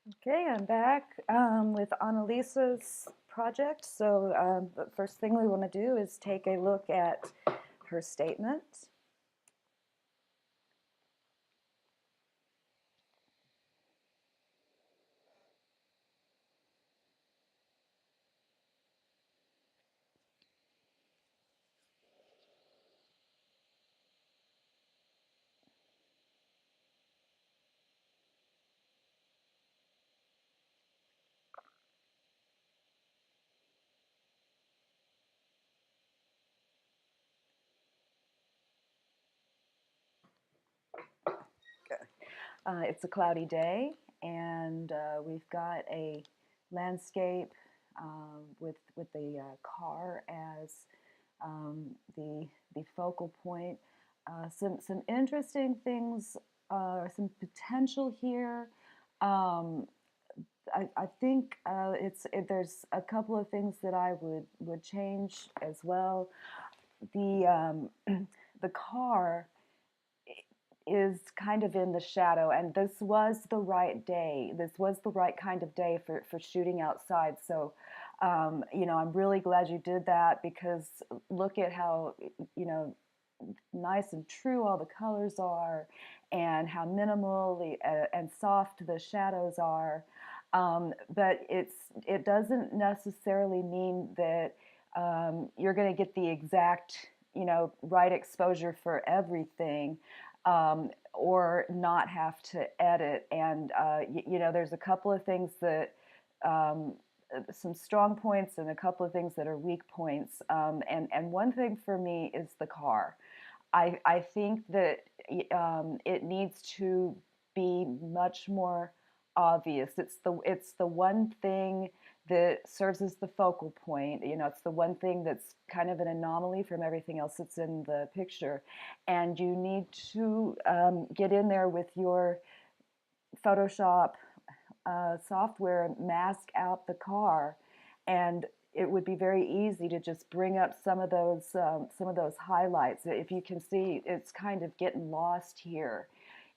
Okay, I'm back with Annalisa's project. So the first thing we want to do is take a look at her statement. It's a cloudy day, and we've got a landscape with the car as the focal point. Some interesting things, some potential here. Um, I think there's a couple of things that I would change as well. The the car is kind of in the shadow, and this was the right day. This was the right kind of day for shooting outside. So, I'm really glad you did that because look at how, you know, nice and true all the colors are, and how minimal and soft the shadows are. But it doesn't necessarily mean that you're going to get the exact, right exposure for everything, or not have to edit. And there's a couple of things that. Some strong points and a couple of things that are weak points. And one thing for me is the car. I think that it needs to be much more obvious. It's the one thing that serves as the focal point. It's the one thing that's kind of an anomaly from everything else that's in the picture, and you need to get in there with your Photoshop software, mask out the car, and it would be very easy to just bring up some of those highlights. If you can see, it's kind of getting lost here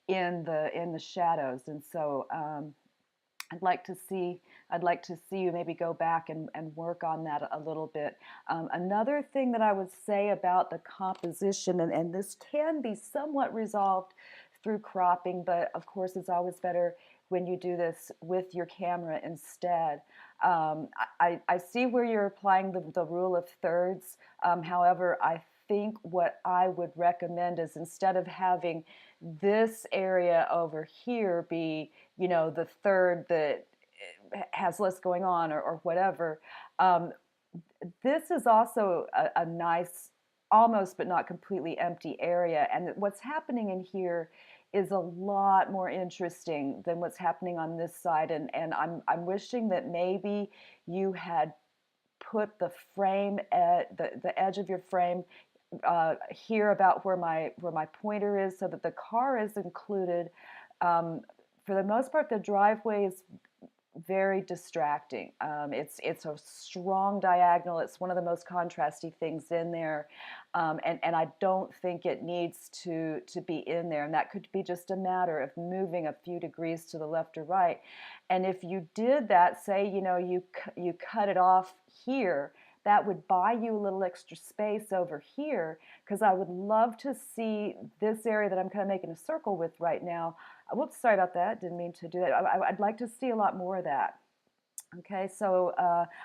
in the shadows, and so I'd like to see you maybe go back and work on that a little bit. Another thing that I would say about the composition, and this can be somewhat resolved through cropping, but of course it's always better when you do this with your camera instead. I see where you're applying the rule of thirds. However, I think what I would recommend is, instead of having this area over here be, the third that has less going on, or whatever. This is also a nice, almost but not completely empty area. And what's happening in here is a lot more interesting than what's happening on this side. And I'm wishing that maybe you had put the frame at the edge of your frame here about where my pointer is, so that the car is included. Um, for the most part, the driveway is very distracting. It's a strong diagonal. It's one of the most contrasty things in there, and I don't think it needs to be in there. And that could be just a matter of moving a few degrees to the left or right. And if you did that, say, you cut it off here, that would buy you a little extra space over here, because I would love to see this area that I'm kind of making a circle with right now. Whoops, sorry about that. Didn't mean to do that. I'd like to see a lot more of that. Okay, so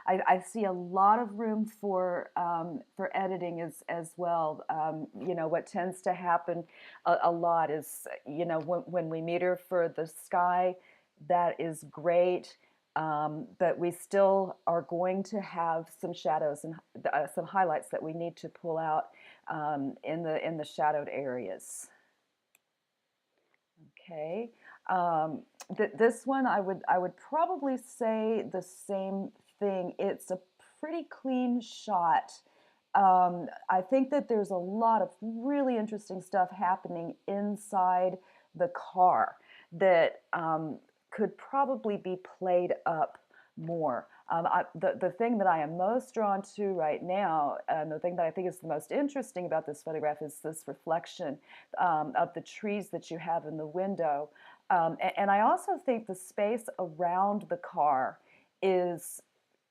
I see a lot of room for editing as well. What tends to happen a lot is, when we meter for the sky, that is great, but we still are going to have some shadows and some highlights that we need to pull out in the shadowed areas. Okay. This one, I would probably say the same thing. It's a pretty clean shot. I think that there's a lot of really interesting stuff happening inside the car that could probably be played up more. The thing that I am most drawn to right now, and the thing that I think is the most interesting about this photograph, is this reflection of the trees that you have in the window. And I also think the space around the car is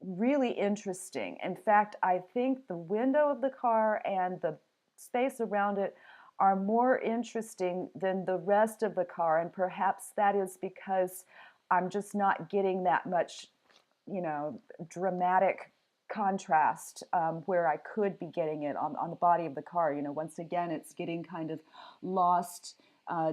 really interesting. In fact, I think the window of the car and the space around it are more interesting than the rest of the car. And perhaps that is because I'm just not getting that much, dramatic contrast where I could be getting it on the body of the car. Once again, it's getting kind of lost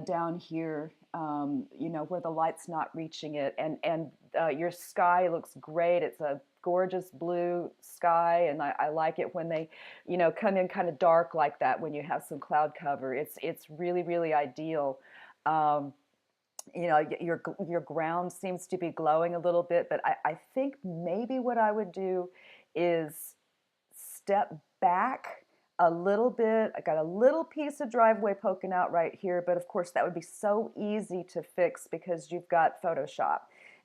down here, where the light's not reaching it. And your sky looks great. It's a gorgeous blue sky, and I like it when they, come in kind of dark like that when you have some cloud cover. It's really, really ideal. Um, your ground seems to be glowing a little bit, but I think maybe what I would do is step back a little bit. I got a little piece of driveway poking out right here, but of course that would be so easy to fix because you've got Photoshop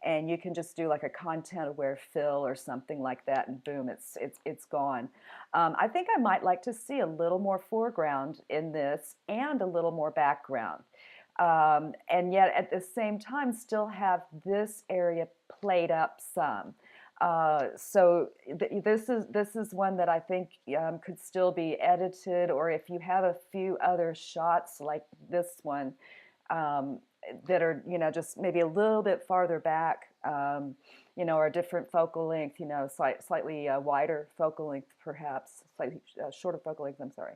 and you can just do like a content aware fill or something like that, and boom, it's gone. I think I might like to see a little more foreground in this and a little more background. And yet at the same time still have this area played up some. So this is one that I think could still be edited, or if you have a few other shots like this one um, that are just maybe a little bit farther back, or a different focal length, slightly wider focal length, perhaps slightly shorter focal length. I'm sorry.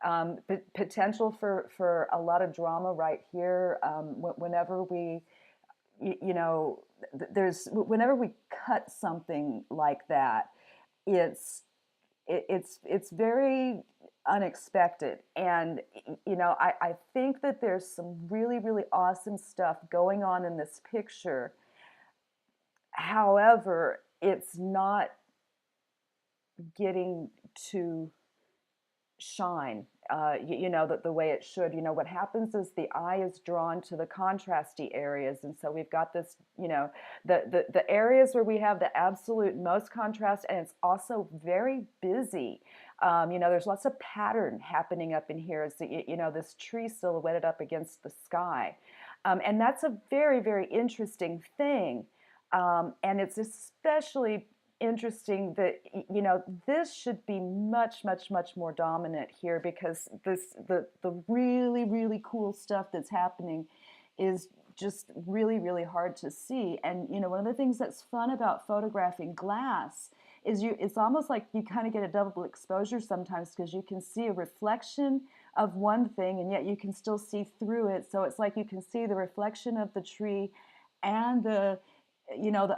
Okay. Potential for a lot of drama right here. Whenever we, you know, there's whenever we cut something like that, it's it's very unexpected, and I think that there's some really, really awesome stuff going on in this picture. However, it's not getting to shine, the way it should. What happens is the eye is drawn to the contrasty areas, and so we've got this, the areas where we have the absolute most contrast, and it's also very busy. There's lots of pattern happening up in here. It's this tree silhouetted up against the sky, and that's a very, very interesting thing. And it's especially interesting that this should be much, much, much more dominant here, because the really, really cool stuff that's happening is just really, really hard to see. And one of the things that's fun about photographing glass is it's almost like you kind of get a double exposure sometimes, because you can see a reflection of one thing and yet you can still see through it. So it's like you can see the reflection of the tree and the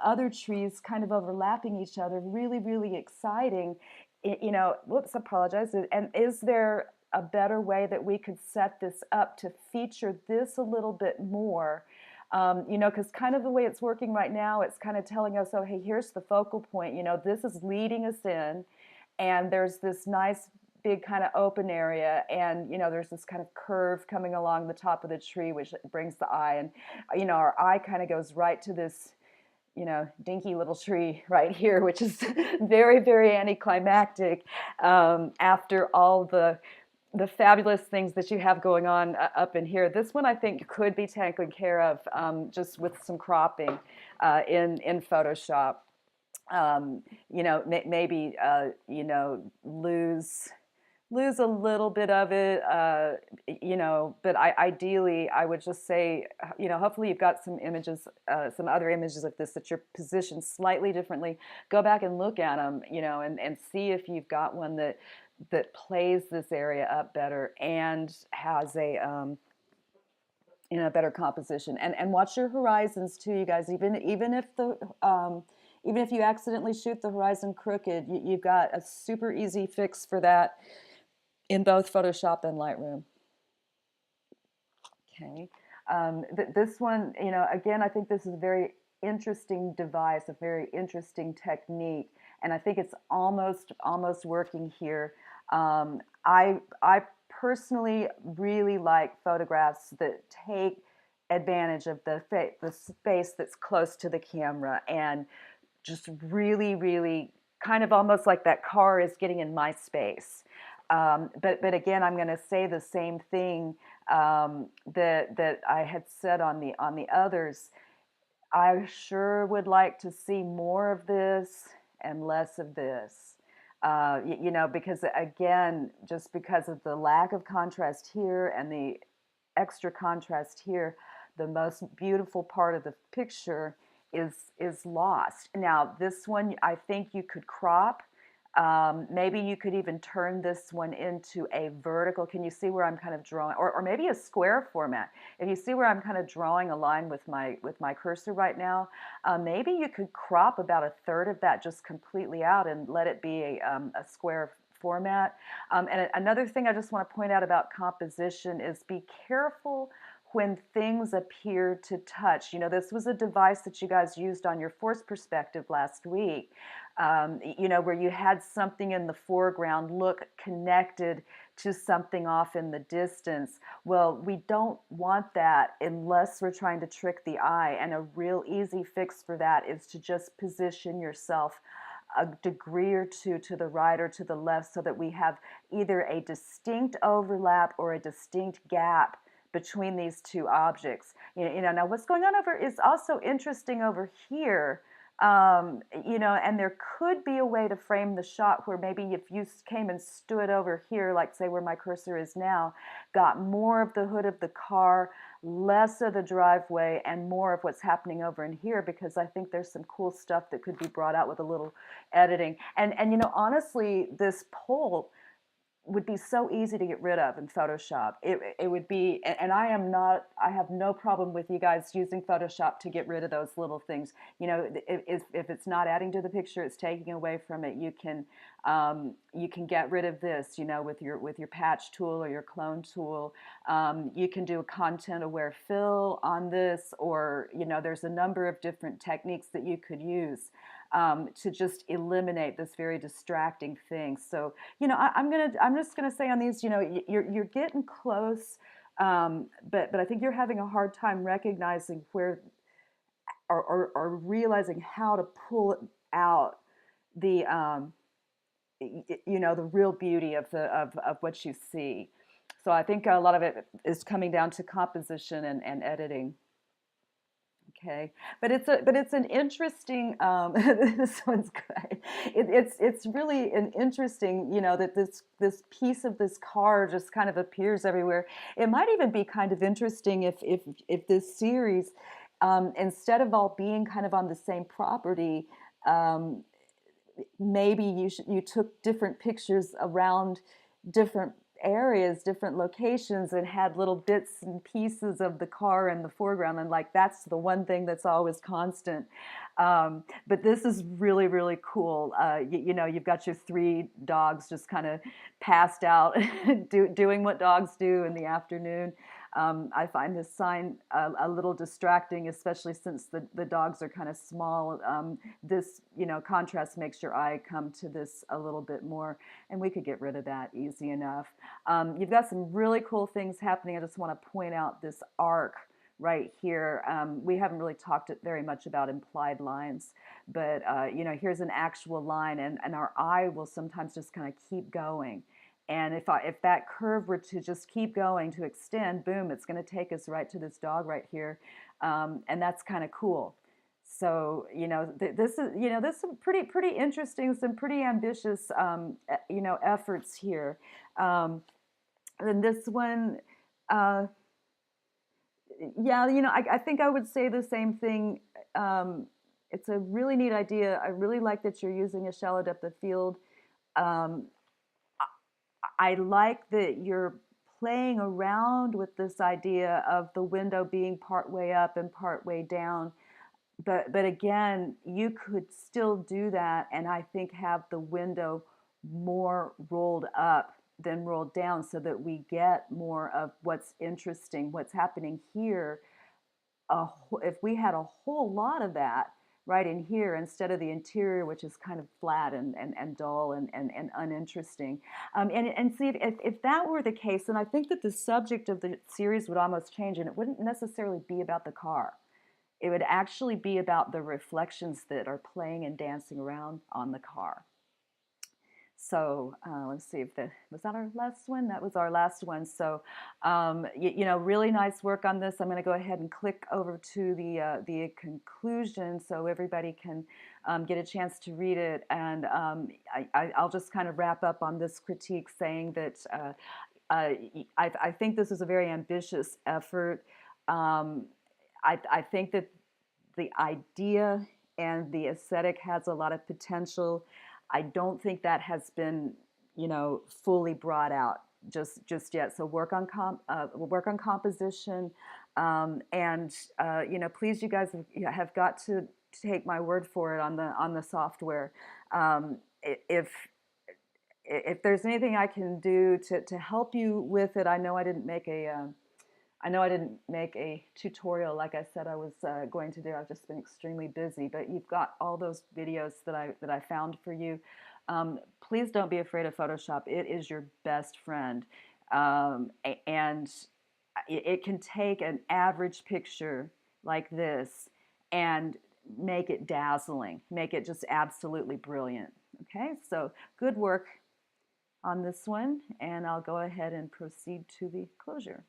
other trees kind of overlapping each other. Really, really exciting. Whoops, apologize. And is there a better way that we could set this up to feature this a little bit more? Because kind of the way it's working right now, it's kind of telling us, oh, hey, here's the focal point. This is leading us in, and there's this nice big kind of open area, and there's this kind of curve coming along the top of the tree, which brings the eye, and our eye kind of goes right to this dinky little tree right here, which is very, very anticlimactic after all the fabulous things that you have going on up in here. This one I think could be taken care of just with some cropping in Photoshop. Maybe lose a little bit of it, but ideally I would just say, hopefully you've got some images, some other images of this that you're positioned slightly differently. Go back and look at them, and see if you've got one that plays this area up better and has a better composition. And watch your horizons too, you guys. Even if you accidentally shoot the horizon crooked, you've got a super easy fix for that in both Photoshop and Lightroom. Okay. This one, again, I think this is a very interesting device, a very interesting technique, and I think it's almost working here. I personally really like photographs that take advantage of the space that's close to the camera, and just really, really kind of almost like that car is getting in my space. But again, I'm going to say the same thing that I had said on the others. I sure would like to see more of this and less of this. You know, because again, just because of the lack of contrast here and the extra contrast here, the most beautiful part of the picture is lost. Now, this one I think you could crop. Maybe you could even turn this one into a vertical. Can you see where I'm kind of drawing, or maybe a square format? If you see where I'm kind of drawing a line with my cursor right now, maybe you could crop about a third of that just completely out and let it be a square format. And another thing I just want to point out about composition is be careful when things appear to touch. You know, this was a device that you guys used on your force perspective last week, you know, where you had something in the foreground look connected to something off in the distance. Well, we don't want that unless we're trying to trick the eye. And a real easy fix for that is to just position yourself a degree or two to the right or to the left so that we have either a distinct overlap or a distinct gap between these two objects. You know, now what's going on over is also interesting over here. You know, and there could be a way to frame the shot where maybe if you came and stood over here, like say where my cursor is now, got more of the hood of the car, less of the driveway, and more of what's happening over in here, because I think there's some cool stuff that could be brought out with a little editing. And you know, honestly, this pole would be so easy to get rid of in Photoshop. It would be, and I am not, I have no problem with you guys using Photoshop to get rid of those little things. You know, if it's not adding to the picture, it's taking away from it. You can get rid of this, you know, with your patch tool or your clone tool. You can do a content aware fill on this, or you know, there's a number of different techniques that you could use to just eliminate this very distracting thing. So, you know, I'm just gonna say on these, you know, you're getting close, but I think you're having a hard time recognizing where, or realizing how to pull out the, you know, the real beauty of of what you see. So I think a lot of it is coming down to composition and editing. Okay, but it's an interesting. This one's great. It's really an interesting, you know, that this piece of this car just kind of appears everywhere. It might even be kind of interesting if this series, instead of all being kind of on the same property, um, maybe you took different pictures around different areas, different locations, and had little bits and pieces of the car in the foreground, and like that's the one thing that's always constant. But this is really, really cool. You know, you've got your three dogs just kind of passed out doing what dogs do in the afternoon. I find this sign a little distracting, especially since the dogs are kind of small. This, you know, contrast makes your eye come to this a little bit more, and we could get rid of that easy enough. You've got some really cool things happening. I just want to point out this arc right here. We haven't really talked very much about implied lines, but you know, here's an actual line, and our eye will sometimes just kind of keep going. And if that curve were to just keep going to extend, boom, it's going to take us right to this dog right here, and that's kind of cool. So you know, this is, you know, this is some pretty interesting, some pretty ambitious you know, efforts here. And this one, uh, yeah, you know, I think I would say the same thing. It's a really neat idea. I really like that you're using a shallow depth of field. Um, I like that you're playing around with this idea of the window being part way up and part way down. But again, you could still do that, and I think have the window more rolled up than rolled down, so that we get more of what's interesting, what's happening here. If we had a whole lot of that right in here instead of the interior, which is kind of flat and dull and uninteresting. And see, if that were the case, then I think that the subject of the series would almost change, and it wouldn't necessarily be about the car. It would actually be about the reflections that are playing and dancing around on the car. So let's see if was that our last one? That was our last one. So really nice work on this. I'm going to go ahead and click over to the conclusion so everybody can get a chance to read it. And I'll just kind of wrap up on this critique saying that I think this is a very ambitious effort. Um, I think that the idea and the aesthetic has a lot of potential. I don't think that has been, fully brought out just yet. So work on composition, and please, you guys have got to take my word for it on the software. If there's anything I can do to help you with it, I know I didn't make a tutorial like I said I was going to do. I've just been extremely busy, but you've got all those videos that I found for you. Please don't be afraid of Photoshop. It is your best friend, and it can take an average picture like this and make it dazzling, make it just absolutely brilliant. Okay, so good work on this one, and I'll go ahead and proceed to the closure.